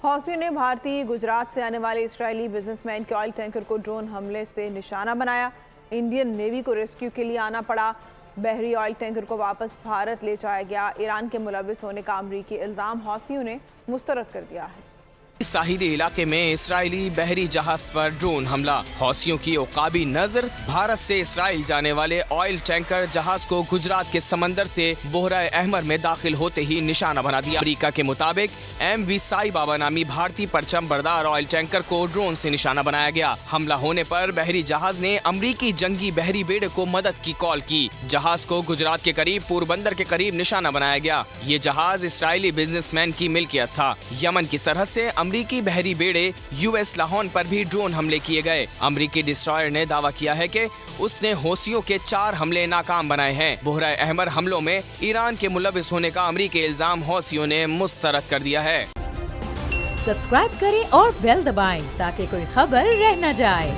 حوثیوں نے بھارتی گجرات سے آنے والے اسرائیلی بزنسمین کے آئل ٹینکر کو ڈرون حملے سے نشانہ بنایا۔ انڈین نیوی کو ریسکیو کے لیے آنا پڑا۔ بحری آئل ٹینکر کو واپس بھارت لے جایا گیا۔ ایران کے ملوث ہونے کا امریکی الزام حوثیوں نے مسترد کر دیا ہے۔ ساحلی علاقے میں اسرائیلی بحری جہاز پر ڈرون حملہ۔ حوثیوں کی عقابی نظر بھارت سے اسرائیل جانے والے آئل ٹینکر جہاز کو گجرات کے سمندر سے بحیرہ احمر میں داخل ہوتے ہی نشانہ بنا دیا۔ امریکہ کے مطابق MV سائی بابا نامی بھارتی پرچم بردار آئل ٹینکر کو ڈرون سے نشانہ بنایا گیا۔ حملہ ہونے پر بحری جہاز نے امریکی جنگی بحری بیڑے کو مدد کی کال کی۔ جہاز کو گجرات کے قریب پوربندر کے قریب نشانہ بنایا گیا۔ یہ جہاز اسرائیلی بزنس مین کی ملکیت تھا۔ یمن کی سرحد سے امریکی بحری بیڑے US لاہون پر بھی ڈرون حملے کیے گئے۔ امریکی ڈسٹرائر نے دعویٰ کیا ہے کہ اس نے حوثیوں کے 4 حملے ناکام بنائے ہیں۔ بحیرہ احمر حملوں میں ایران کے ملوث ہونے کا امریکی الزام حوثیوں نے مسترد کر دیا ہے۔ سبسکرائب کریں اور بیل دبائیں تاکہ کوئی خبر رہ نہ جائے۔